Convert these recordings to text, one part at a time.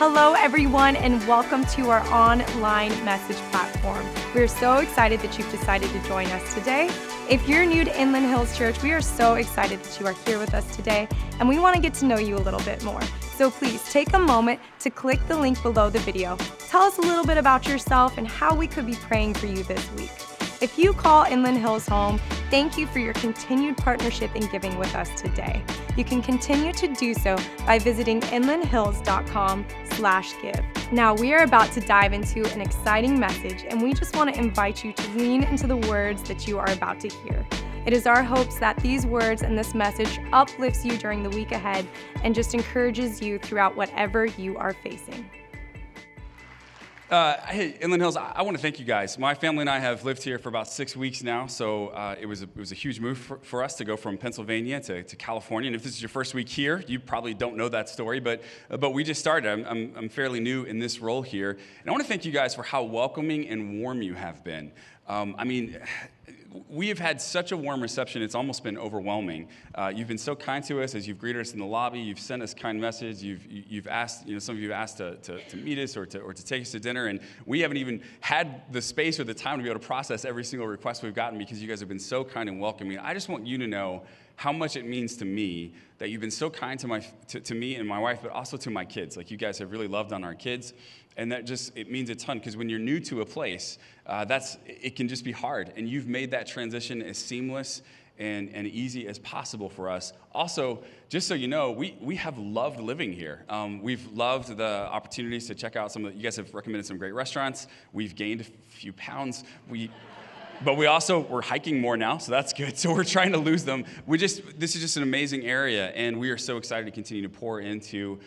Hello, everyone, and welcome to our online message platform. We're so excited that you've decided to join us today. If you're new to Inland Hills Church, we are so excited that you are here with us today, and we want to get to know you a little bit more. So please take a moment to click the link below the video. Tell us a little bit about yourself and how we could be praying for you this week. If you call Inland Hills home, thank you for your continued partnership in giving with us today. You can continue to do so by visiting inlandhills.com/give. Now we are about to dive into an exciting message, and we just want to invite you to lean into the words that you are about to hear. It is our hopes that these words and this message uplifts you during the week ahead and just encourages you throughout whatever you are facing. Hey, Inland Hills, I want to thank you guys. My family and I have lived here for about 6 weeks now, so it was a huge move for us to go from Pennsylvania to California. And if this is your first week here, you probably don't know that story, but we just started. I'm fairly new in this role here, and I want to thank you guys for how welcoming and warm you have been. We have had such a warm reception, it's almost been overwhelming. You've been so kind to us as you've greeted us in the lobby, you've sent us kind messages, you've asked, some of you have asked to meet us or to take us to dinner, and we haven't even had the space or the time to be able to process every single request we've gotten because you guys have been so kind and welcoming. I just want you to know how much it means to me that you've been so kind to me and my wife, but also to my kids. Like, you guys have really loved on our kids, and it means a ton, because when you're new to a place, it can just be hard, and you've made that transition as seamless and easy as possible for us. Also, just so you know, we have loved living here. We've loved the opportunities to check out you guys have recommended some great restaurants. We've gained a few pounds. But we're hiking more now, so that's good. So we're trying to lose them. This is just an amazing area, and we are so excited to continue to pour into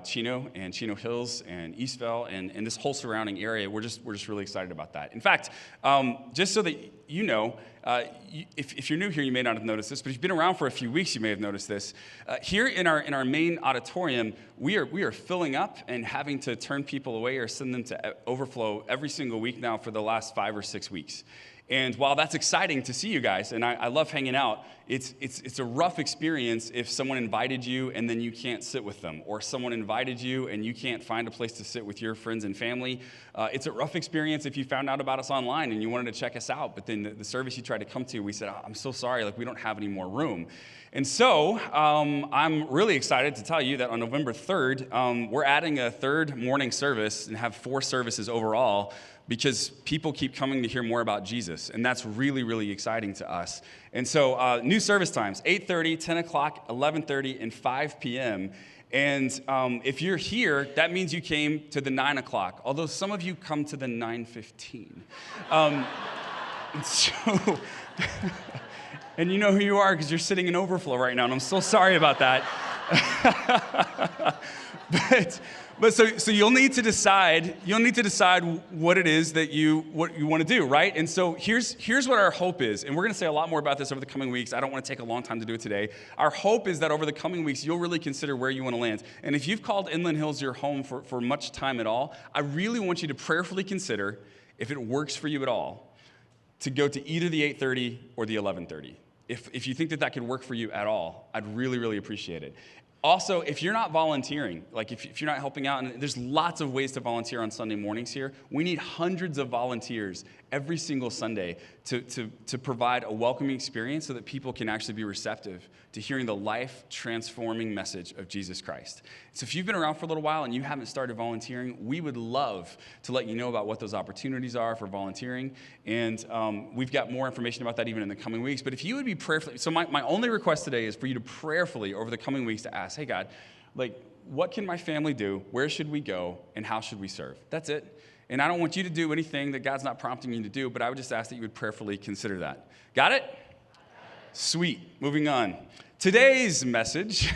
Chino and Chino Hills and Eastvale and this whole surrounding area. We're just really excited about that. In fact, just so that you know, if you're new here, you may not have noticed this, but if you've been around for a few weeks, you may have noticed this. Here in our main auditorium, we are filling up and having to turn people away or send them to overflow every single week now for the last 5 or 6 weeks. And while that's exciting to see you guys, and I love hanging out, it's a rough experience if someone invited you and then you can't sit with them, or someone invited you and you can't find a place to sit with your friends and family. It's a rough experience if you found out about us online and you wanted to check us out, but then the service you tried to come to, we said, I'm so sorry, we don't have any more room. And so I'm really excited to tell you that on November 3rd, we're adding a third morning service and have 4 services overall, because people keep coming to hear more about Jesus, and that's really, really exciting to us. And so new service times, 8:30, 10 o'clock, 11:30, and 5 p.m., and if you're here, that means you came to the 9 o'clock, although some of you come to the 9:15. And you know who you are because you're sitting in overflow right now, and I'm so sorry about that. But so you'll need to decide what it is that what you want to do, right? And so here's what our hope is, and we're going to say a lot more about this over the coming weeks. I don't want to take a long time to do it today. Our hope is that over the coming weeks, you'll really consider where you want to land. And if you've called Inland Hills your home for much time at all, I really want you to prayerfully consider, if it works for you at all, to go to either the 8:30 or the 11:30. If you think that could work for you at all, I'd really, really appreciate it. Also, if you're not volunteering, if you're not helping out, and there's lots of ways to volunteer on Sunday mornings here, we need hundreds of volunteers every single Sunday to provide a welcoming experience so that people can actually be receptive to hearing the life-transforming message of Jesus Christ. So if you've been around for a little while and you haven't started volunteering, we would love to let you know about what those opportunities are for volunteering, and we've got more information about that even in the coming weeks. But if you would be prayerfully, so my only request today is for you to prayerfully over the coming weeks to ask, hey God, what can my family do? Where should we go? And how should we serve? That's it. And I don't want you to do anything that God's not prompting you to do, but I would just ask that you would prayerfully consider that. Got it? Sweet. Moving on. Today's message,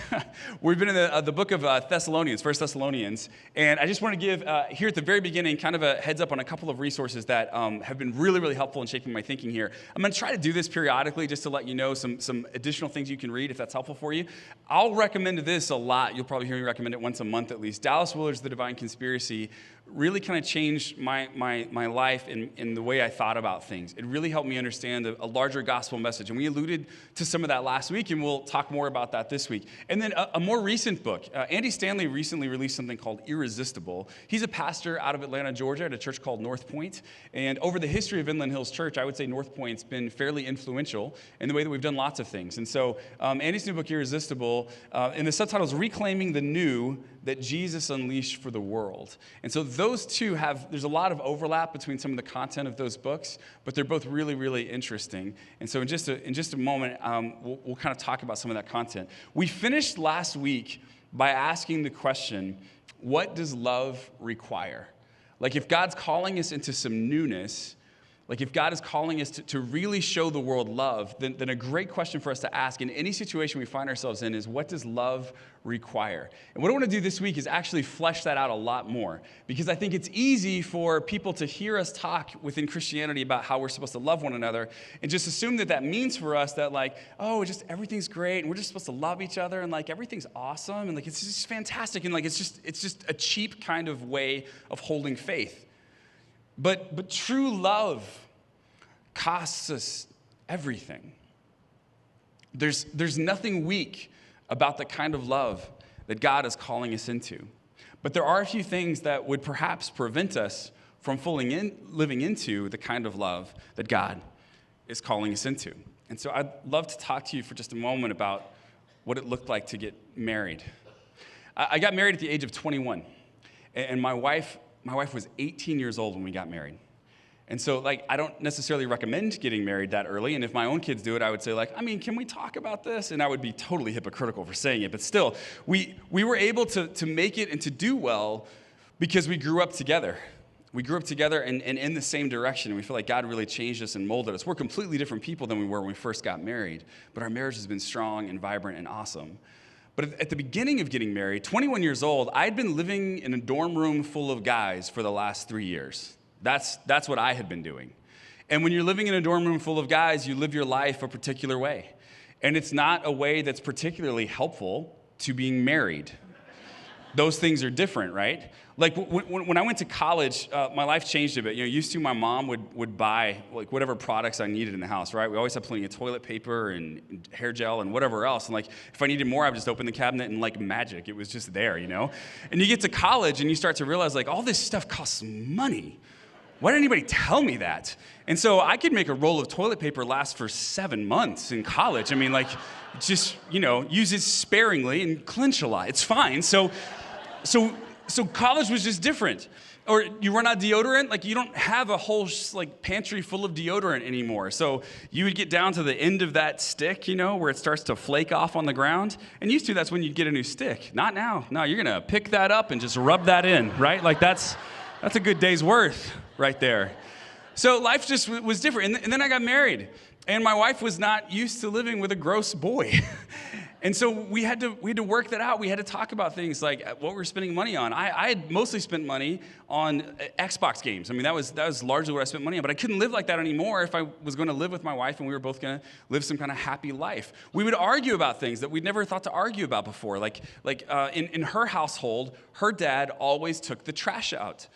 we've been in the book of Thessalonians, 1 Thessalonians, and I just want to give, here at the very beginning, kind of a heads up on a couple of resources that have been really, really helpful in shaping my thinking here. I'm going to try to do this periodically just to let you know some additional things you can read if that's helpful for you. I'll recommend this a lot. You'll probably hear me recommend it once a month at least. Dallas Willard's The Divine Conspiracy really kind of changed my life in the way I thought about things. It really helped me understand a larger gospel message, and we alluded to some of that last week, and we'll talk more about that this week. And then a more recent book. Andy Stanley recently released something called Irresistible. He's a pastor out of Atlanta, Georgia, at a church called North Point. And over the history of Inland Hills Church, I would say North Point's been fairly influential in the way that we've done lots of things. And so Andy's new book, Irresistible, and the subtitle is Reclaiming the New that Jesus Unleashed for the World. And so those two there's a lot of overlap between some of the content of those books, but they're both really, really interesting. And so in just a moment, we'll kind of talk about some of that content. We finished last week by asking the question, what does love require? Like if God's calling us into some newness, like if God is calling us to really show the world love, then a great question for us to ask in any situation we find ourselves in is, what does love require? And what I want to do this week is actually flesh that out a lot more, because I think it's easy for people to hear us talk within Christianity about how we're supposed to love one another and just assume that means for us that like, oh, just everything's great and we're just supposed to love each other and like everything's awesome and like it's just fantastic and like it's just a cheap kind of way of holding faith. But true love costs us everything. There's nothing weak about the kind of love that God is calling us into. But there are a few things that would perhaps prevent us from living into the kind of love that God is calling us into. And so I'd love to talk to you for just a moment about what it looked like to get married. I got married at the age of 21, and my wife was 18 years old when we got married. And so, like, I don't necessarily recommend getting married that early. And if my own kids do it, I would say, like, I mean, can we talk about this? And I would be totally hypocritical for saying it. But still, we were able to make it and to do well because we grew up together. We grew up together and in the same direction. And we feel like God really changed us and molded us. We're completely different people than we were when we first got married. But our marriage has been strong and vibrant and awesome. But at the beginning of getting married, 21 years old, I'd been living in a dorm room full of guys for the last 3 years. That's what I had been doing. And when you're living in a dorm room full of guys, you live your life a particular way. And it's not a way that's particularly helpful to being married. Those things are different, right? Like when I went to college, my life changed a bit. Used to my mom would buy like whatever products I needed in the house, right? We always had plenty of toilet paper and hair gel and whatever else. And like if I needed more, I would just open the cabinet and like magic, it was just there, And you get to college and you start to realize like all this stuff costs money. Why didn't anybody tell me that? And so I could make a roll of toilet paper last for 7 months in college. I mean, like, just, use it sparingly and clench a lot. It's fine. So college was just different. Or you run out of deodorant, like you don't have a whole like pantry full of deodorant anymore. So you would get down to the end of that stick, where it starts to flake off on the ground. And used to, that's when you'd get a new stick. Not now. No, you're going to pick that up and just rub that in, right? Like that's a good day's worth right there. So life just was different. And then I got married. And my wife was not used to living with a gross boy. And so we had to work that out. We had to talk about things like what we were spending money on. I had mostly spent money on Xbox games. I mean, that was largely what I spent money on. But I couldn't live like that anymore if I was going to live with my wife and we were both going to live some kind of happy life. We would argue about things that we'd never thought to argue about before. Like in her household, her dad always took the trash out.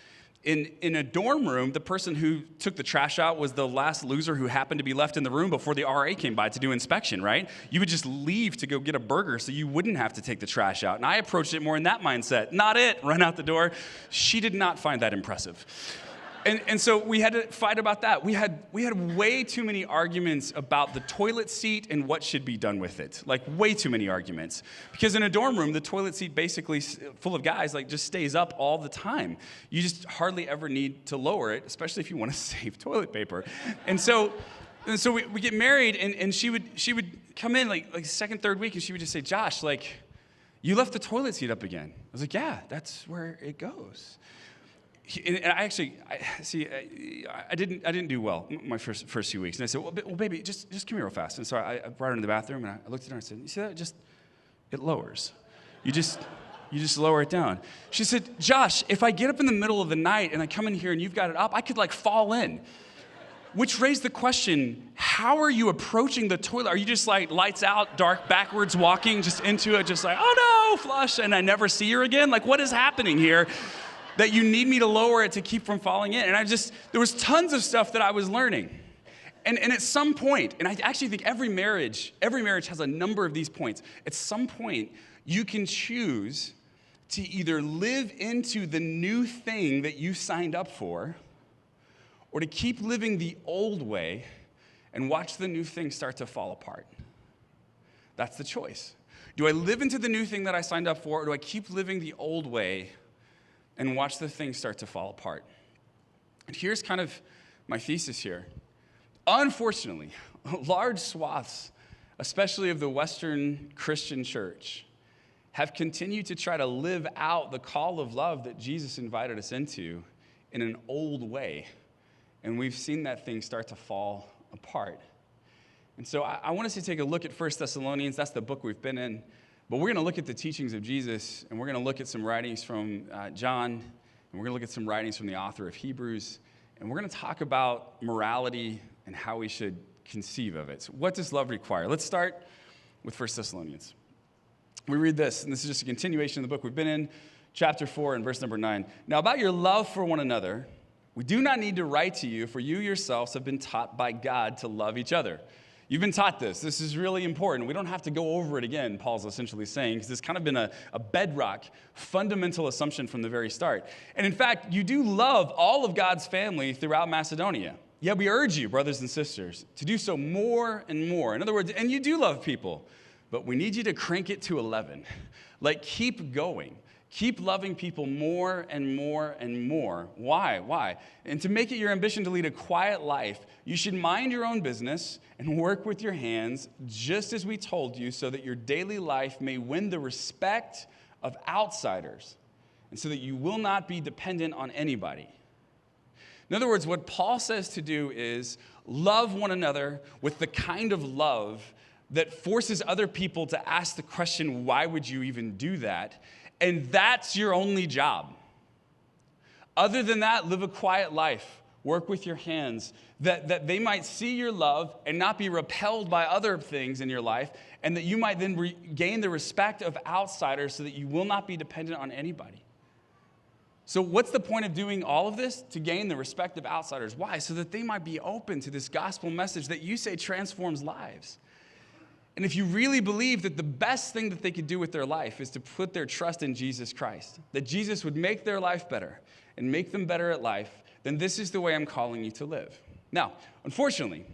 In a dorm room, the person who took the trash out was the last loser who happened to be left in the room before the RA came by to do inspection, right? You would just leave to go get a burger so you wouldn't have to take the trash out. And I approached it more in that mindset. Not it, run out the door. She did not find that impressive. And so we had to fight about that. We had way too many arguments about the toilet seat and what should be done with it. Like way too many arguments. Because in a dorm room, the toilet seat basically full of guys like just stays up all the time. You just hardly ever need to lower it, especially if you want to save toilet paper. And so we get married and she would come in like second, third week and she would just say, Josh, like you left the toilet seat up again. I was like, yeah, that's where it goes. And I didn't do well my first few weeks. And I said, well, baby, just come here real fast. And so I brought her into the bathroom, and I looked at her and I said, you see that? It lowers. You just lower it down. She said, Josh, if I get up in the middle of the night and I come in here and you've got it up, I could like fall in. Which raised the question, how are you approaching the toilet? Are you just like lights out, dark, backwards walking just into it, just like, oh no, flush, and I never see her again? Like, what is happening here that you need me to lower it to keep from falling in? And there was tons of stuff that I was learning. And at some point, and I actually think every marriage has a number of these points. At some point, you can choose to either live into the new thing that you signed up for, or to keep living the old way and watch the new thing start to fall apart. That's the choice. Do I live into the new thing that I signed up for, or do I keep living the old way and watch the thing start to fall apart? And here's kind of my thesis here. Unfortunately, large swaths, especially of the Western Christian church, have continued to try to live out the call of love that Jesus invited us into in an old way. And we've seen that thing start to fall apart. And so I want us to take a look at 1 Thessalonians. That's the book we've been in. But we're going to look at the teachings of Jesus, and we're going to look at some writings from John, and we're going to look at some writings from the author of Hebrews, and we're going to talk about morality and how we should conceive of it. So what does love require? Let's start with 1 Thessalonians. We read this, and this is just a continuation of the book we've been in, chapter 4 and verse number 9. Now about your love for one another, we do not need to write to you, for you yourselves have been taught by God to love each other. You've been taught this. This is really important. We don't have to go over it again, Paul's essentially saying, because it's kind of been a bedrock, fundamental assumption from the very start. And in fact, you do love all of God's family throughout Macedonia. Yet we urge you, brothers and sisters, to do so more and more. In other words, and you do love people, but we need you to crank it to 11. Like, keep going. Keep loving people more and more and more. Why? And to make it your ambition to lead a quiet life, you should mind your own business and work with your hands, just as we told you, so that your daily life may win the respect of outsiders, and so that you will not be dependent on anybody. In other words, what Paul says to do is love one another with the kind of love that forces other people to ask the question, why would you even do that? And that's your only job. Other than that, live a quiet life. Work with your hands, that they might see your love and not be repelled by other things in your life, and that you might then gain the respect of outsiders so that you will not be dependent on anybody. So what's the point of doing all of this? To gain the respect of outsiders. Why? So that they might be open to this gospel message that you say transforms lives. And if you really believe that the best thing that they could do with their life is to put their trust in Jesus Christ, that Jesus would make their life better and make them better at life, then this is the way I'm calling you to live. Now, unfortunately,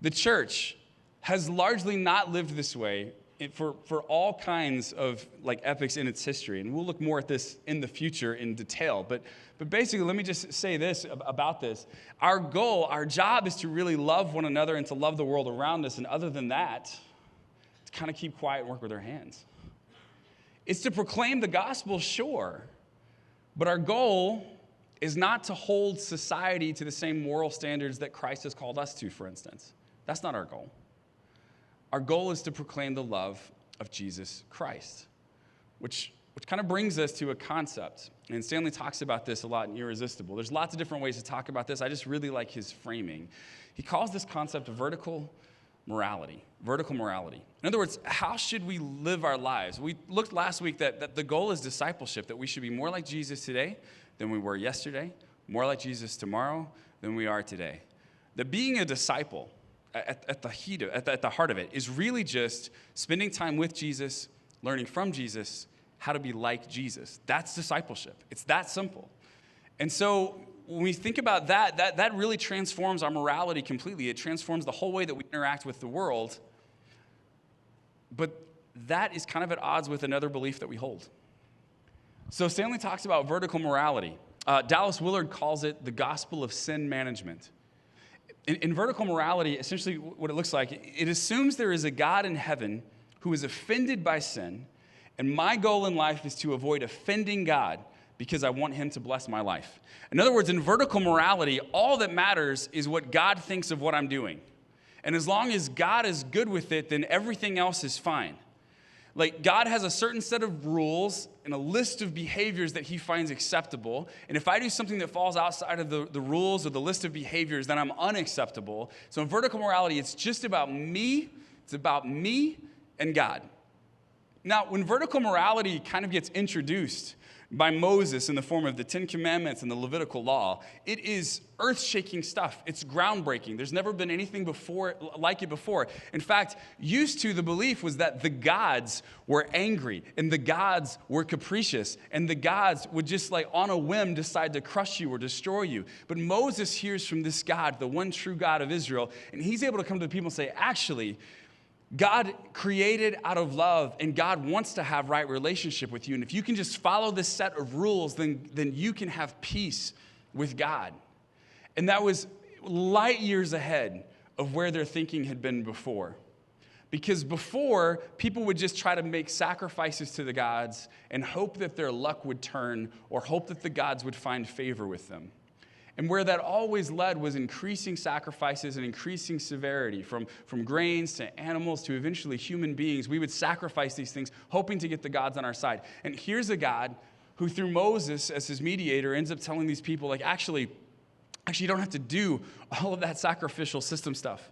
the church has largely not lived this way for all kinds of epochs in its history. And we'll look more at this in the future in detail. But basically, let me just say this about this. Our goal, our job is to really love one another and to love the world around us. And other than that, to kind of keep quiet and work with our hands. It's to proclaim the gospel, sure. But our goal is not to hold society to the same moral standards that Christ has called us to, for instance. That's not our goal. Our goal is to proclaim the love of Jesus Christ, which kind of brings us to a concept. And Stanley talks about this a lot in Irresistible. There's lots of different ways to talk about this. I just really like his framing. He calls this concept vertical morality. Vertical morality. In other words, how should we live our lives? We looked last week that the goal is discipleship, that we should be more like Jesus today than we were yesterday, more like Jesus tomorrow than we are today. That being a disciple, at the heart of it, is really just spending time with Jesus, learning from Jesus, how to be like Jesus. That's discipleship. It's that simple. And so when we think about that really transforms our morality completely. It transforms the whole way that we interact with the world. But that is kind of at odds with another belief that we hold. So Stanley talks about vertical morality. Dallas Willard calls it the gospel of sin management. In vertical morality, essentially what it looks like, it assumes there is a God in heaven who is offended by sin, and my goal in life is to avoid offending God because I want him to bless my life. In other words, in vertical morality, all that matters is what God thinks of what I'm doing. And as long as God is good with it, then everything else is fine. Like, God has a certain set of rules and a list of behaviors that he finds acceptable. And if I do something that falls outside of the rules or the list of behaviors, then I'm unacceptable. So in vertical morality, it's just about me. It's about me and God. Now, when vertical morality kind of gets introduced, by Moses in the form of the Ten Commandments and the Levitical law, it is earth-shaking stuff. It's groundbreaking. There's never been anything like it before. In fact, used to the belief was that the gods were angry and the gods were capricious and the gods would just like on a whim decide to crush you or destroy you. But Moses hears from this God, the one true God of Israel, and he's able to come to the people and say, actually, God created out of love, and God wants to have right relationship with you. And if you can just follow this set of rules, then you can have peace with God. And that was light years ahead of where their thinking had been before. Because before, people would just try to make sacrifices to the gods and hope that their luck would turn or hope that the gods would find favor with them. And where that always led was increasing sacrifices and increasing severity, from grains to animals to eventually human beings. We would sacrifice these things, hoping to get the gods on our side. And here's a God who, through Moses as his mediator, ends up telling these people, like, actually, you don't have to do all of that sacrificial system stuff.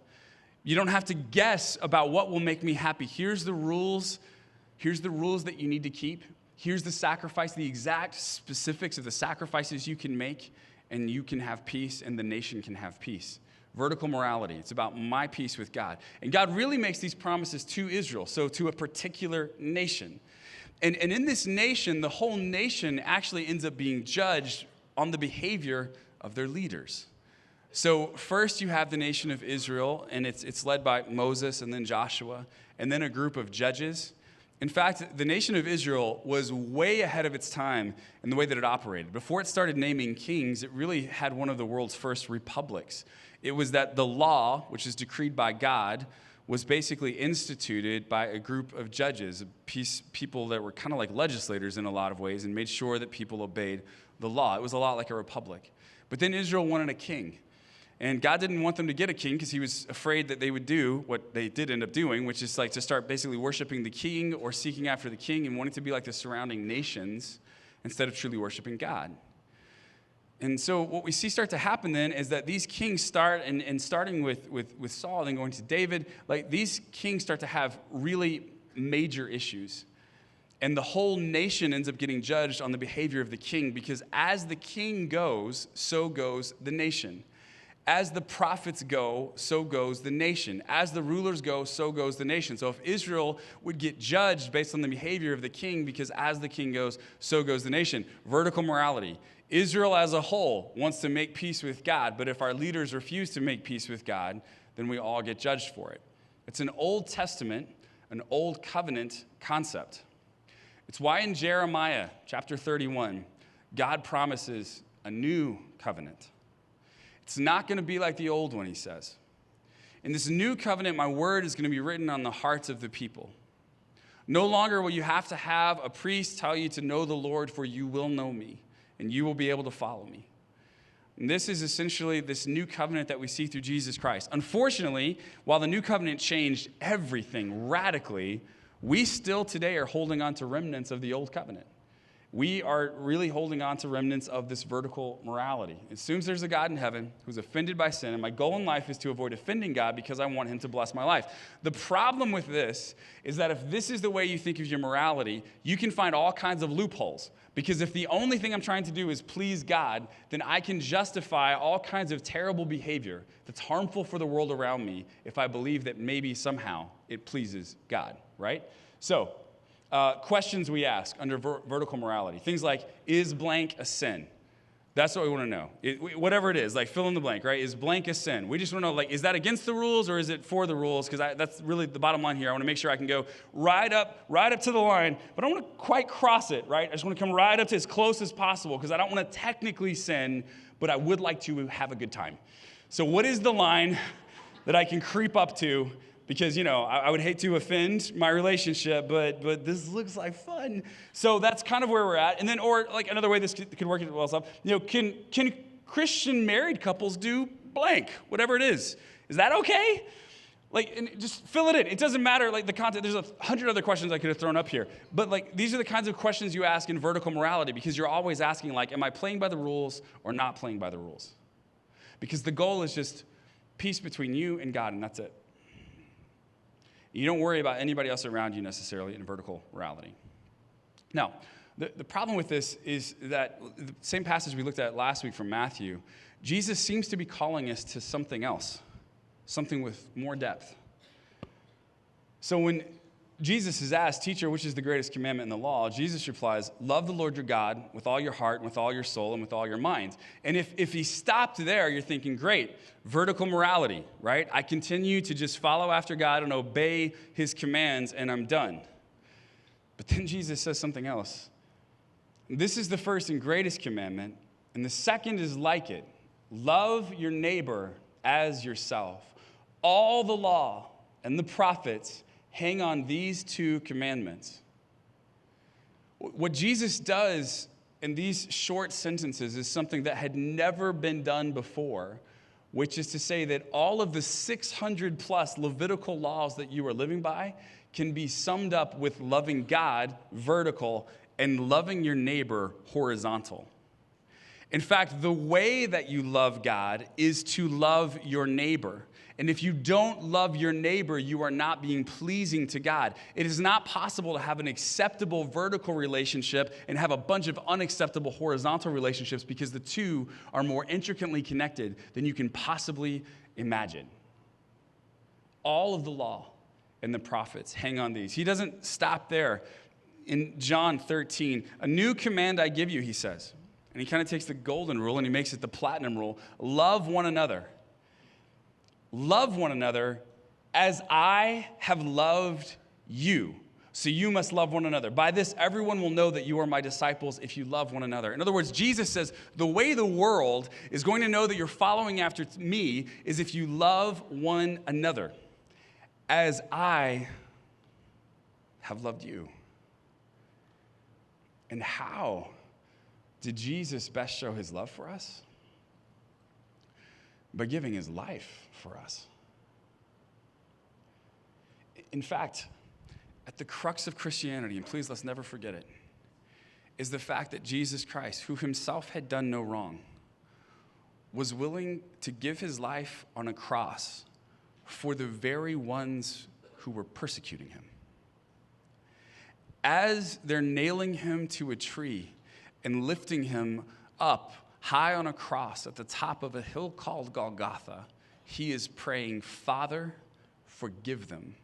You don't have to guess about what will make me happy. Here's the rules. Here's the rules that you need to keep. Here's the sacrifice, the exact specifics of the sacrifices you can make. And you can have peace, and the nation can have peace. Vertical morality. It's about my peace with God. And God really makes these promises to Israel, so to a particular nation. And in this nation, the whole nation actually ends up being judged on the behavior of their leaders. So first you have the nation of Israel, and it's led by Moses and then Joshua, and then a group of judges. In fact, the nation of Israel was way ahead of its time in the way that it operated. Before it started naming kings, it really had one of the world's first republics. It was that the law, which is decreed by God, was basically instituted by a group of judges, people that were kind of like legislators in a lot of ways and made sure that people obeyed the law. It was a lot like a republic. But then Israel wanted a king. And God didn't want them to get a king because he was afraid that they would do what they did end up doing, which is like to start basically worshiping the king or seeking after the king and wanting to be like the surrounding nations instead of truly worshiping God. And so what we see start to happen then is that these kings start, and starting with Saul, then going to David, like these kings start to have really major issues. And the whole nation ends up getting judged on the behavior of the king, because as the king goes, so goes the nation. As the prophets go, so goes the nation. As the rulers go, so goes the nation. So if Israel would get judged based on the behavior of the king, because as the king goes, so goes the nation. Vertical morality. Israel as a whole wants to make peace with God, but if our leaders refuse to make peace with God, then we all get judged for it. It's an Old Testament, an Old Covenant concept. It's why in Jeremiah chapter 31, God promises a new covenant. It's not going to be like the old one, he says. In this new covenant, my word is going to be written on the hearts of the people. No longer will you have to have a priest tell you to know the Lord, for you will know me, and you will be able to follow me. And this is essentially this new covenant that we see through Jesus Christ. Unfortunately, while the new covenant changed everything radically, we still today are holding on to remnants of the old covenant. We are really holding on to remnants of this vertical morality. It assumes there's a God in heaven who's offended by sin, and my goal in life is to avoid offending God because I want him to bless my life. The problem with this is that if this is the way you think of your morality, you can find all kinds of loopholes. Because if the only thing I'm trying to do is please God, then I can justify all kinds of terrible behavior that's harmful for the world around me if I believe that maybe somehow it pleases God, right? So, questions we ask under vertical morality. Things like, is blank a sin? That's what we want to know. Whatever it is, like fill in the blank, right? Is blank a sin? We just want to know, like, is that against the rules or is it for the rules? Because that's really the bottom line here. I want to make sure I can go right up to the line, but I don't want to quite cross it, right? I just want to come right up to as close as possible because I don't want to technically sin, but I would like to have a good time. So what is the line that I can creep up to? Because, I would hate to offend my relationship, but this looks like fun. So that's kind of where we're at. And then, or like another way this could work it well up, can Christian married couples do blank, whatever it is? Is that okay? Like, and just fill it in. It doesn't matter, like the content. There's 100 other questions I could have thrown up here. But like, these are the kinds of questions you ask in vertical morality because you're always asking, like, am I playing by the rules or not playing by the rules? Because the goal is just peace between you and God, and that's it. You don't worry about anybody else around you necessarily in vertical morality. Now, The problem with this is that the same passage we looked at last week from Matthew, Jesus seems to be calling us to something else, something with more depth. So when Jesus is asked, "Teacher, which is the greatest commandment in the law?" Jesus replies, "Love the Lord your God with all your heart, and with all your soul, and with all your mind." And if he stopped there, you're thinking, great, vertical morality, right? I continue to just follow after God and obey his commands, and I'm done. But then Jesus says something else. This is the first and greatest commandment, and the second is like it. Love your neighbor as yourself. All the law and the prophets hang on these two commandments. What Jesus does in these short sentences is something that had never been done before, which is to say that all of the 600 plus Levitical laws that you are living by can be summed up with loving God, vertical, and loving your neighbor, horizontal. In fact, the way that you love God is to love your neighbor. And if you don't love your neighbor, you are not being pleasing to God. It is not possible to have an acceptable vertical relationship and have a bunch of unacceptable horizontal relationships, because the two are more intricately connected than you can possibly imagine. All of the law and the prophets hang on these. He doesn't stop there. In John 13, "A new command I give you," he says. And he kind of takes the golden rule and he makes it the platinum rule. Love one another. Love one another as I have loved you. So you must love one another. By this, everyone will know that you are my disciples if you love one another. In other words, Jesus says the way the world is going to know that you're following after me is if you love one another as I have loved you. And how did Jesus best show his love for us? By giving his life for us. In fact, at the crux of Christianity, and please let's never forget it, is the fact that Jesus Christ, who himself had done no wrong, was willing to give his life on a cross for the very ones who were persecuting him. As they're nailing him to a tree and lifting him up high on a cross at the top of a hill called Golgotha, he is praying, "Father, forgive them.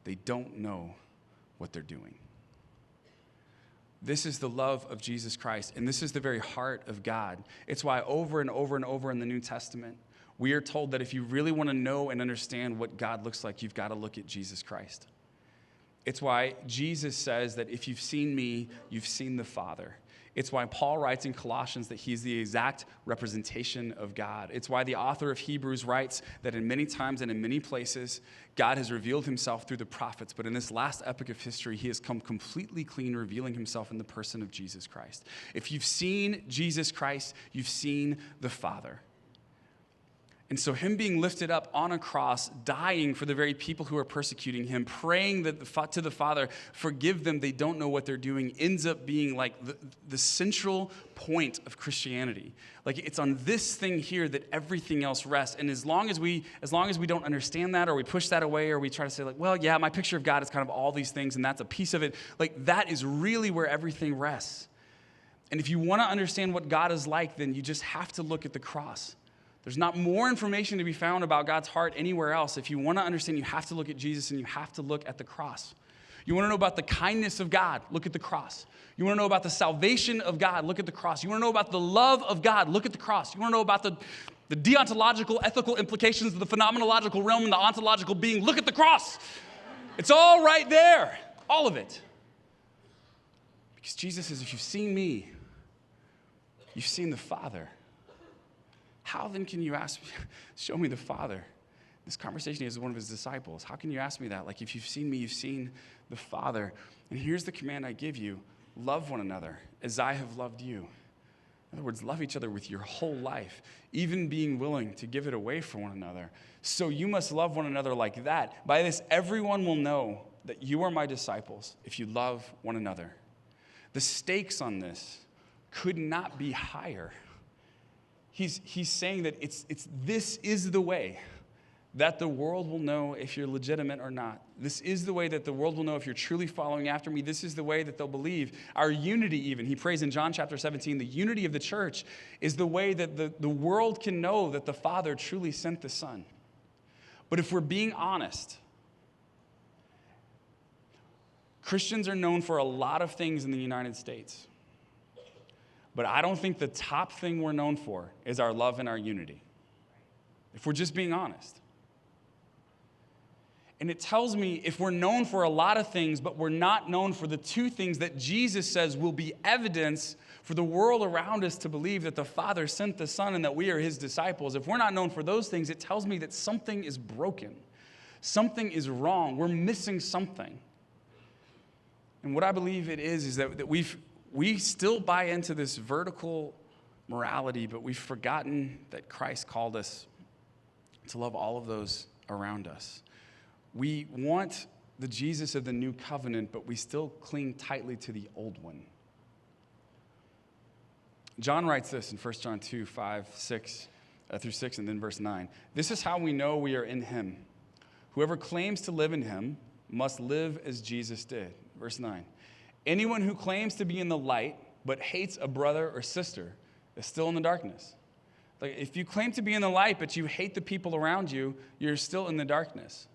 They don't know what they're doing." This is the love of Jesus Christ, and this is the very heart of God. It's why over and over and over in the New Testament, we are told that if you really want to know and understand what God looks like, you've got to look at Jesus Christ. It's why Jesus says that if you've seen me, you've seen the Father. It's why Paul writes in Colossians that he's the exact representation of God. It's why the author of Hebrews writes that in many times and in many places, God has revealed himself through the prophets, but in this last epic of history, he has come completely clean, revealing himself in the person of Jesus Christ. If you've seen Jesus Christ, you've seen the Father. And so him being lifted up on a cross, dying for the very people who are persecuting him, praying that to the Father, "Forgive them, they don't know what they're doing," ends up being like the central point of Christianity. Like it's on this thing here that everything else rests. And as long as we don't understand that, or we push that away, or we try to say like, well, yeah, my picture of God is kind of all these things and that's a piece of it, like that is really where everything rests. And if you want to understand what God is like, then you just have to look at the cross. There's not more information to be found about God's heart anywhere else. If you want to understand, you have to look at Jesus and you have to look at the cross. You want to know about the kindness of God? Look at the cross. You want to know about the salvation of God? Look at the cross. You want to know about the love of God? Look at the cross. You want to know about the deontological, ethical implications of the phenomenological realm and the ontological being? Look at the cross. It's all right there. All of it. Because Jesus says, if you've seen me, you've seen the Father. How then can you ask me, show me the Father? This conversation he has with one of his disciples. How can you ask me that? Like, if you've seen me, you've seen the Father. And here's the command I give you. Love one another as I have loved you. In other words, love each other with your whole life, even being willing to give it away for one another. So you must love one another like that. By this, everyone will know that you are my disciples if you love one another. The stakes on this could not be higher. He's saying that this is the way that the world will know if you're legitimate or not. This is the way that the world will know if you're truly following after me. This is the way that they'll believe. Our unity even, he prays in John chapter 17, the unity of the church is the way that the world can know that the Father truly sent the Son. But if we're being honest, Christians are known for a lot of things in the United States. But I don't think the top thing we're known for is our love and our unity. If we're just being honest. And it tells me if we're known for a lot of things, but we're not known for the two things that Jesus says will be evidence for the world around us to believe that the Father sent the Son and that we are his disciples, if we're not known for those things, it tells me that something is broken. Something is wrong. We're missing something. And what I believe it is that we still buy into this vertical morality, but we've forgotten that Christ called us to love all of those around us. We want the Jesus of the new covenant, but we still cling tightly to the old one. John writes this in 1 John 2, 5, 6 through 6, and then verse 9. This is how we know we are in him. Whoever claims to live in him must live as Jesus did. Verse 9. Anyone who claims to be in the light but hates a brother or sister is still in the darkness. Like if you claim to be in the light but you hate the people around you, you're still in the darkness.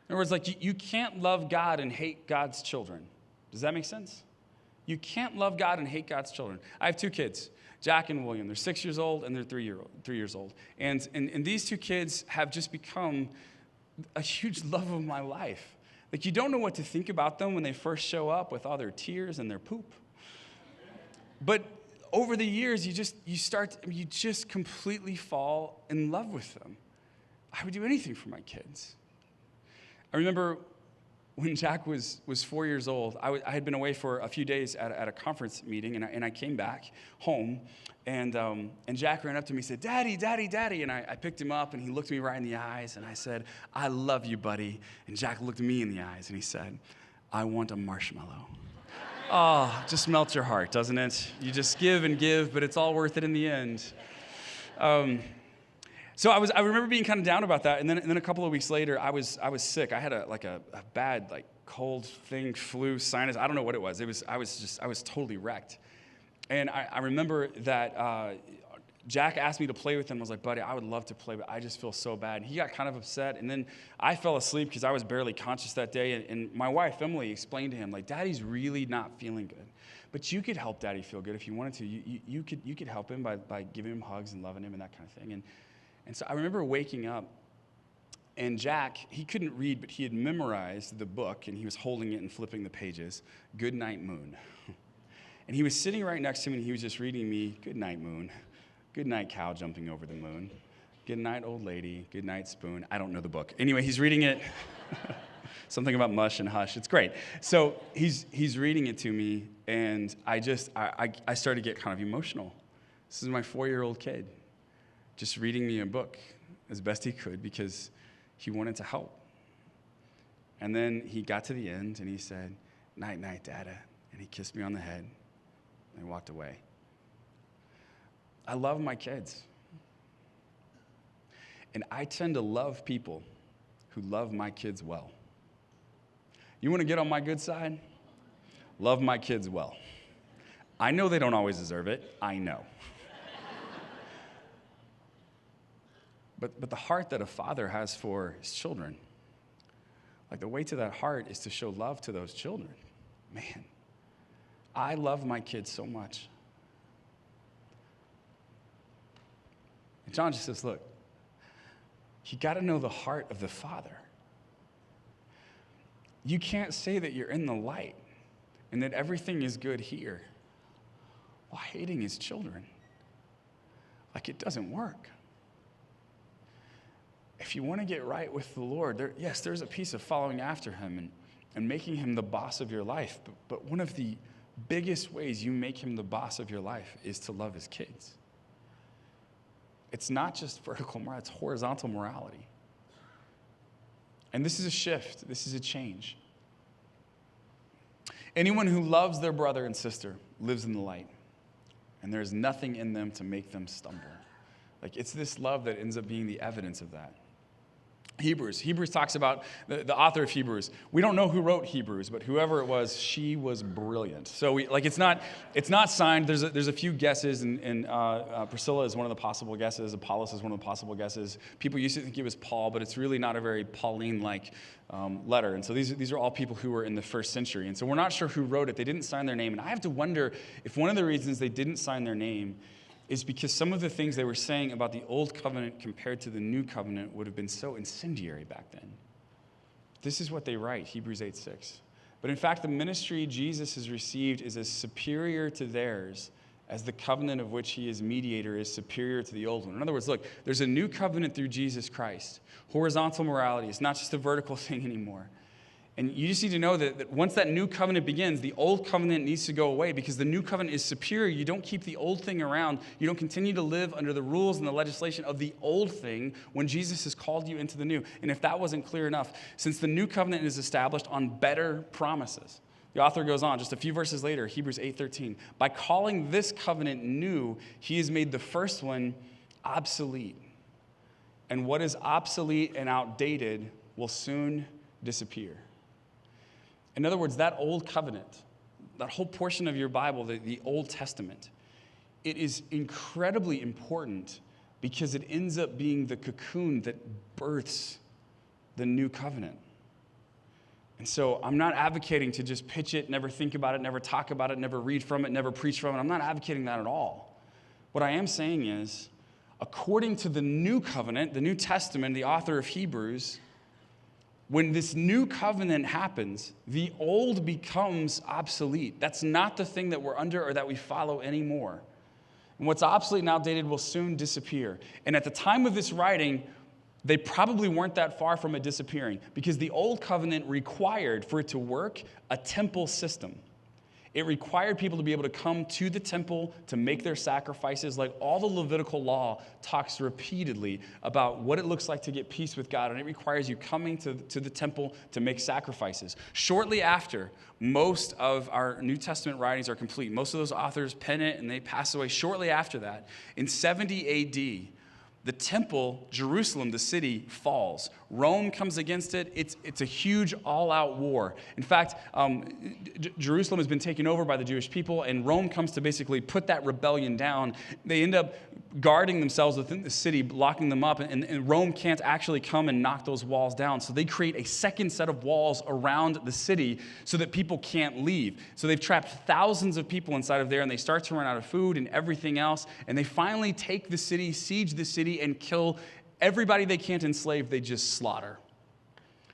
In other words, like you can't love God and hate God's children. Does that make sense? You can't love God and hate God's children. I have two kids, Jack and William. They're 6 years old and they're 3 years old. And these two kids have just become a huge love of my life. Like you don't know what to think about them when they first show up with all their tears and their poop. But over the years, you just completely fall in love with them. I would do anything for my kids. I remember when Jack was 4 years old, I had been away for a few days at a conference meeting, and I came back home, and Jack ran up to me and said, "Daddy, Daddy, Daddy," and I picked him up, and he looked me right in the eyes, and I said, "I love you, buddy," and Jack looked me in the eyes, and he said, "I want a marshmallow." Oh, just melts your heart, doesn't it? You just give and give, but it's all worth it in the end. So I remember being kind of down about that, and then a couple of weeks later, I was sick. I had a bad cold thing, flu, sinus. I don't know what it was. I was totally wrecked, and I remember that Jack asked me to play with him. I was like, "Buddy, I would love to play, but I just feel so bad." And he got kind of upset, and then I fell asleep because I was barely conscious that day. And my wife Emily explained to him, like, "Daddy's really not feeling good, but you could help Daddy feel good if you wanted to. You could help him by giving him hugs and loving him and that kind of thing." And so I remember waking up, and Jack, he couldn't read, but he had memorized the book, and he was holding it and flipping the pages, Good Night Moon. And he was sitting right next to me, and he was just reading me, Good night, moon. Good night, cow jumping over the moon. Good night, old lady. Good night, spoon. I don't know the book. Anyway, he's reading it. Something about mush and hush. It's great. So he's reading it to me, and I started to get kind of emotional. This is my 4-year-old kid, just reading me a book as best he could because he wanted to help. And then he got to the end and he said, "Night, night, Dada." And he kissed me on the head and he walked away. I love my kids. And I tend to love people who love my kids well. You want to get on my good side? Love my kids well. I know they don't always deserve it. I know. But the heart that a father has for his children, like the way to that heart is to show love to those children. Man, I love my kids so much. And John just says, look, you got to know the heart of the Father. You can't say that you're in the light and that everything is good here while hating his children. Like it doesn't work. If you want to get right with the Lord, there's a piece of following after him and making him the boss of your life. But one of the biggest ways you make him the boss of your life is to love his kids. It's not just vertical morality, it's horizontal morality. And this is a shift. This is a change. Anyone who loves their brother and sister lives in the light, and there's nothing in them to make them stumble. Like it's this love that ends up being the evidence of that. Hebrews talks about the author of Hebrews. We don't know who wrote Hebrews, but whoever it was, she was brilliant. So it's not signed. There's a few guesses, and Priscilla is one of the possible guesses. Apollos is one of the possible guesses. People used to think it was Paul, but it's really not a very Pauline-like letter. And so these are all people who were in the first century. And so we're not sure who wrote it. They didn't sign their name. And I have to wonder if one of the reasons they didn't sign their name is because some of the things they were saying about the old covenant compared to the new covenant would have been so incendiary back then. This is what they write, Hebrews 8:6. But in fact, the ministry Jesus has received is as superior to theirs as the covenant of which he is mediator is superior to the old one. In other words, look, there's a new covenant through Jesus Christ. Horizontal morality. It's not just a vertical thing anymore. And you just need to know that once that new covenant begins, the old covenant needs to go away because the new covenant is superior. You don't keep the old thing around. You don't continue to live under the rules and the legislation of the old thing when Jesus has called you into the new. And if that wasn't clear enough, since the new covenant is established on better promises, the author goes on just a few verses later, Hebrews 8:13. By calling this covenant new, he has made the first one obsolete. And what is obsolete and outdated will soon disappear. In other words, that old covenant, that whole portion of your Bible, the Old Testament, it is incredibly important because it ends up being the cocoon that births the new covenant. And so I'm not advocating to just pitch it, never think about it, never talk about it, never read from it, never preach from it. I'm not advocating that at all. What I am saying is, according to the new covenant, the New Testament, the author of Hebrews, when this new covenant happens, the old becomes obsolete. That's not the thing that we're under or that we follow anymore. And what's obsolete and outdated will soon disappear. And at the time of this writing, they probably weren't that far from it disappearing because the old covenant required, for it to work, a temple system. It required people to be able to come to the temple to make their sacrifices. Like all the Levitical law talks repeatedly about what it looks like to get peace with God, and it requires you coming to the temple to make sacrifices. Shortly after, most of our New Testament writings are complete. Most of those authors pen it, and they pass away shortly after that. In 70 A.D., the temple, Jerusalem, the city, falls. Rome comes against it. It's a huge all-out war. In fact, Jerusalem has been taken over by the Jewish people, and Rome comes to basically put that rebellion down. They end up guarding themselves within the city, locking them up, and Rome can't actually come and knock those walls down. So they create a second set of walls around the city so that people can't leave. So they've trapped thousands of people inside of there, and they start to run out of food and everything else, and they finally take the city, siege the city, and kill everybody they can't enslave. They just slaughter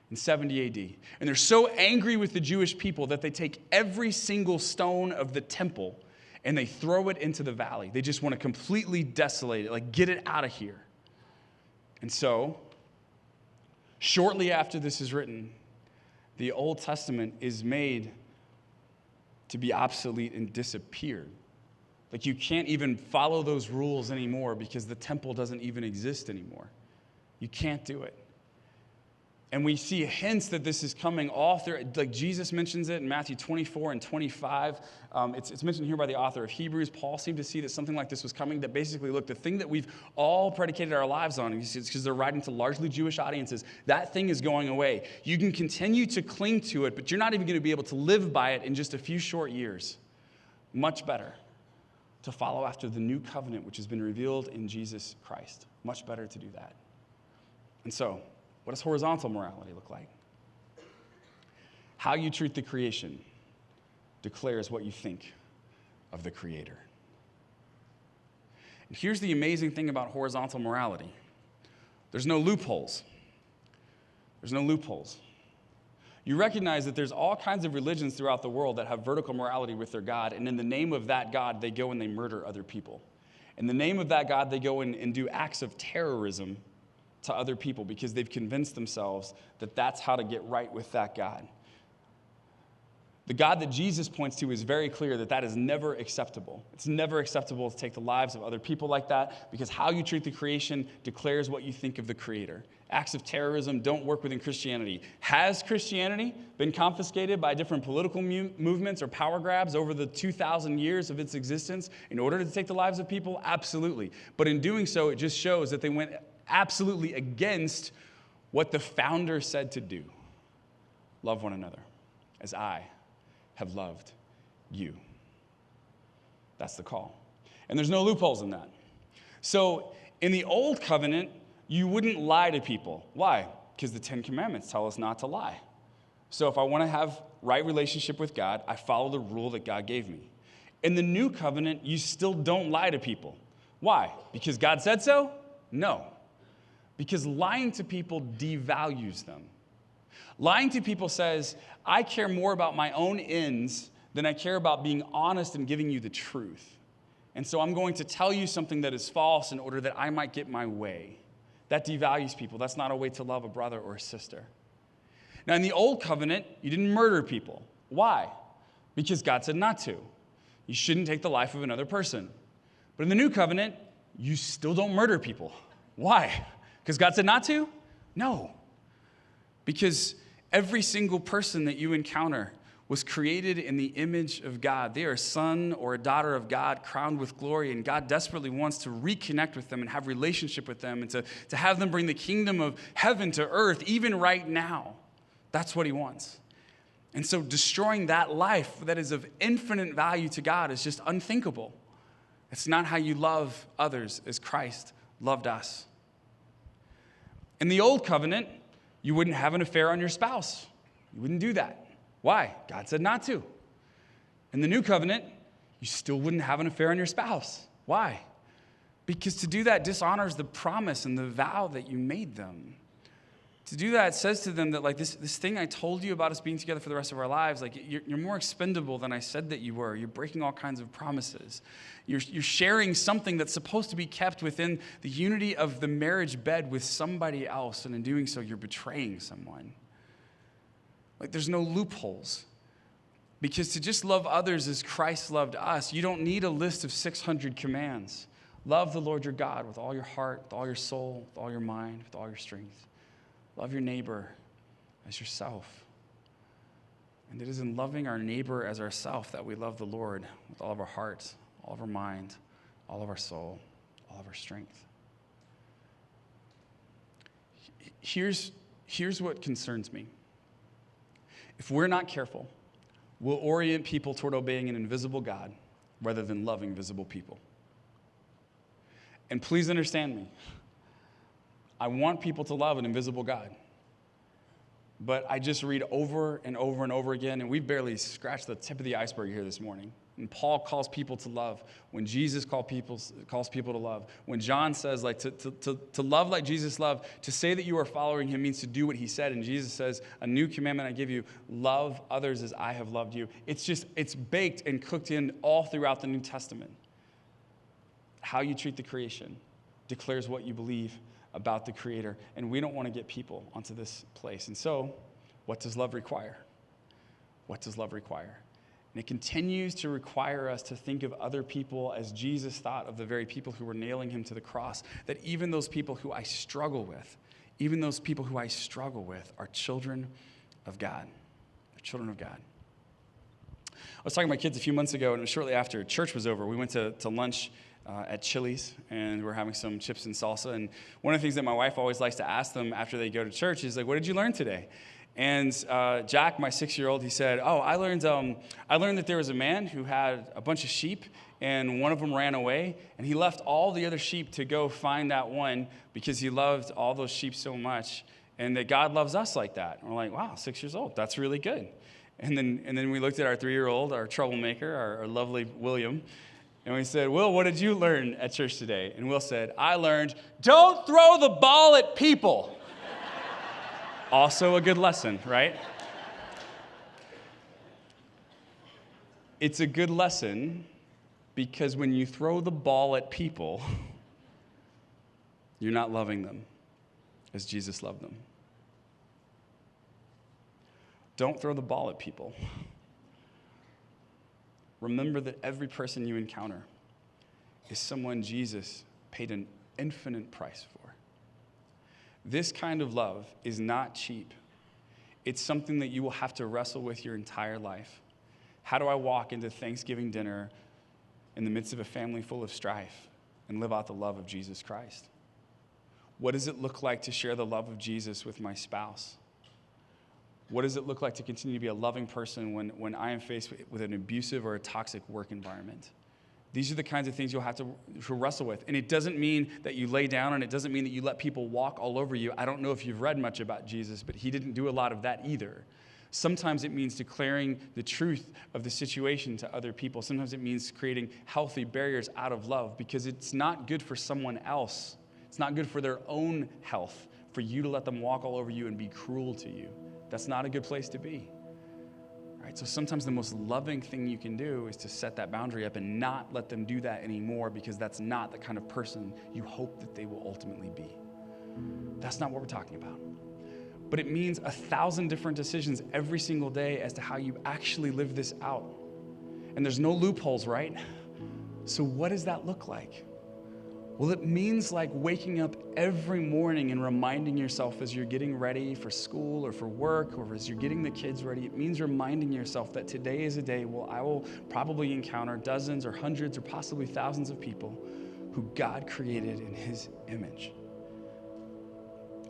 in 70 A.D. And they're so angry with the Jewish people that they take every single stone of the temple and they throw it into the valley. They just want to completely desolate it, like get it out of here. And so, shortly after this is written, the Old Testament is made to be obsolete and disappear. Like you can't even follow those rules anymore because the temple doesn't even exist anymore. You can't do it. And we see hints that this is coming all through, like Jesus mentions it in Matthew 24 and 25. It's mentioned here by the author of Hebrews. Paul seemed to see that something like this was coming, that basically, look, the thing that we've all predicated our lives on, it's because they're writing to largely Jewish audiences, that thing is going away. You can continue to cling to it, but you're not even going to be able to live by it in just a few short years. Much better to follow after the new covenant, which has been revealed in Jesus Christ. Much better to do that. And so, what does horizontal morality look like? How you treat the creation declares what you think of the Creator. And here's the amazing thing about horizontal morality. There's no loopholes. There's no loopholes. You recognize that there's all kinds of religions throughout the world that have vertical morality with their God, and in the name of that God, they go and they murder other people. In the name of that God, they go and do acts of terrorism to other people because they've convinced themselves that that's how to get right with that God. The God that Jesus points to is very clear that that is never acceptable. It's never acceptable to take the lives of other people like that because how you treat the creation declares what you think of the Creator. Acts of terrorism don't work within Christianity. Has Christianity been confiscated by different political movements or power grabs over the 2,000 years of its existence in order to take the lives of people? Absolutely. But in doing so, it just shows that they went absolutely against what the founder said to do. Love one another as I have loved you. That's the call. And there's no loopholes in that. So in the old covenant, you wouldn't lie to people. Why? Because the 10 Commandments tell us not to lie. So if I want to have right relationship with God, I follow the rule that God gave me. In the new covenant, you still don't lie to people. Why? Because God said so? No. Because lying to people devalues them. Lying to people says, I care more about my own ends than I care about being honest and giving you the truth. And so I'm going to tell you something that is false in order that I might get my way. That devalues people. That's not a way to love a brother or a sister. Now, in the old covenant, you didn't murder people. Why? Because God said not to. You shouldn't take the life of another person. But in the new covenant, you still don't murder people. Why? Because God said not to? No. Because every single person that you encounter was created in the image of God. They are a son or a daughter of God, crowned with glory, and God desperately wants to reconnect with them and have relationship with them and to have them bring the kingdom of heaven to earth, even right now. That's what he wants. And so destroying that life that is of infinite value to God is just unthinkable. It's not how you love others as Christ loved us. In the old covenant, you wouldn't have an affair on your spouse. You wouldn't do that. Why? God said not to. In the new covenant, you still wouldn't have an affair on your spouse. Why? Because to do that dishonors the promise and the vow that you made them. To do that, it says to them that, like, this thing I told you about us being together for the rest of our lives, like, you're more expendable than I said that you were. You're breaking all kinds of promises. You're sharing something that's supposed to be kept within the unity of the marriage bed with somebody else, and in doing so, you're betraying someone. Like, there's no loopholes. Because to just love others as Christ loved us, you don't need a list of 600 commands. Love the Lord your God with all your heart, with all your soul, with all your mind, with all your strength. Love your neighbor as yourself. And it is in loving our neighbor as ourself that we love the Lord with all of our heart, all of our mind, all of our soul, all of our strength. Here's what concerns me. If we're not careful, we'll orient people toward obeying an invisible God rather than loving visible people. And please understand me. I want people to love an invisible God. But I just read over and over and over again, and we've barely scratched the tip of the iceberg here this morning. And Paul calls people to love. When Jesus calls people to love. When John says, like, to love like Jesus loved, to say that you are following him means to do what he said. And Jesus says, a new commandment I give you, love others as I have loved you. It's baked and cooked in all throughout the New Testament. How you treat the creation declares what you believe about the Creator, and we don't want to get people onto this place. And so, what does love require? What does love require? And it continues to require us to think of other people as Jesus thought of the very people who were nailing him to the cross, that even those people who I struggle with are children of God. They're children of God. I was talking to my kids a few months ago, and it was shortly after church was over. We went to lunch at Chili's, and we're having some chips and salsa. And one of the things that my wife always likes to ask them after they go to church is, like, what did you learn today? And Jack, my 6-year-old, he said, I learned that there was a man who had a bunch of sheep, and one of them ran away, and he left all the other sheep to go find that one because he loved all those sheep so much, and that God loves us like that. And we're like, wow, 6 years old, that's really good. And then we looked at our 3-year-old, our troublemaker, our lovely William, and we said, Will, what did you learn at church today? And Will said, I learned, don't throw the ball at people. Also a good lesson, right? It's a good lesson because when you throw the ball at people, you're not loving them as Jesus loved them. Don't throw the ball at people. Remember that every person you encounter is someone Jesus paid an infinite price for. This kind of love is not cheap. It's something that you will have to wrestle with your entire life. How do I walk into Thanksgiving dinner in the midst of a family full of strife and live out the love of Jesus Christ? What does it look like to share the love of Jesus with my spouse? What does it look like to continue to be a loving person when I am faced with an abusive or a toxic work environment? These are the kinds of things you'll have to wrestle with. And it doesn't mean that you lay down, and it doesn't mean that you let people walk all over you. I don't know if you've read much about Jesus, but he didn't do a lot of that either. Sometimes it means declaring the truth of the situation to other people. Sometimes it means creating healthy barriers out of love, because it's not good for someone else. It's not good for their own health for you to let them walk all over you and be cruel to you. That's not a good place to be. Right? So sometimes the most loving thing you can do is to set that boundary up and not let them do that anymore, because that's not the kind of person you hope that they will ultimately be. That's not what we're talking about. But it means 1,000 different decisions every single day as to how you actually live this out. And there's no loopholes, right? So what does that look like? Well, it means like waking up every morning and reminding yourself as you're getting ready for school or for work, or as you're getting the kids ready. It means reminding yourself that today is a day where I will probably encounter dozens or hundreds or possibly thousands of people who God created in his image.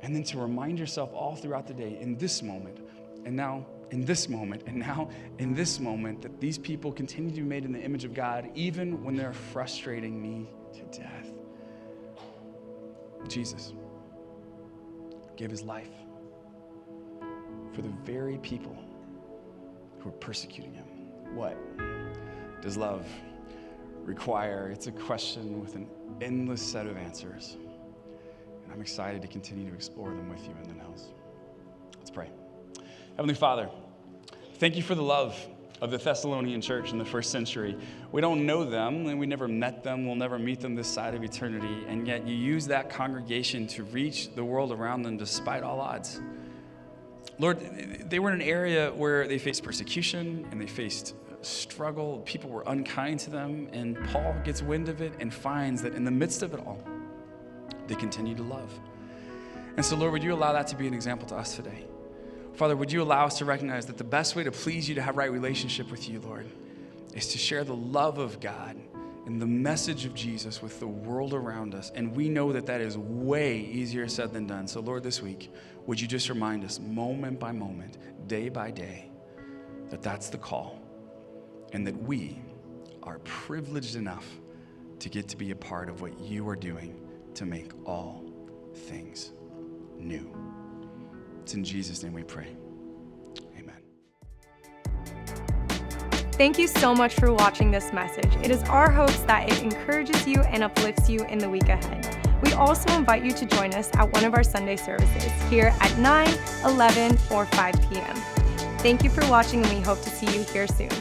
And then to remind yourself all throughout the day, in this moment, and now in this moment, and now in this moment, that these people continue to be made in the image of God, even when they're frustrating me to death. Jesus gave his life for the very people who are persecuting him. What does love require? It's a question with an endless set of answers. And I'm excited to continue to explore them with you in the Hills. Let's pray. Heavenly Father, thank you for the love of the Thessalonian church in the first century. We don't know them, and we never met them. We'll never meet them this side of eternity. And yet you use that congregation to reach the world around them despite all odds. Lord, they were in an area where they faced persecution and they faced struggle. People were unkind to them, and Paul gets wind of it and finds that in the midst of it all, they continue to love. And so, Lord, would you allow that to be an example to us today? Father, would you allow us to recognize that the best way to please you, to have right relationship with you, Lord, is to share the love of God and the message of Jesus with the world around us. And we know that that is way easier said than done. So, Lord, this week, would you just remind us moment by moment, day by day, that that's the call, and that we are privileged enough to get to be a part of what you are doing to make all things new. It's in Jesus' name we pray. Amen. Thank you so much for watching this message. It is our hopes that it encourages you and uplifts you in the week ahead. We also invite you to join us at one of our Sunday services here at 9, 11, or 5 p.m. Thank you for watching, and we hope to see you here soon.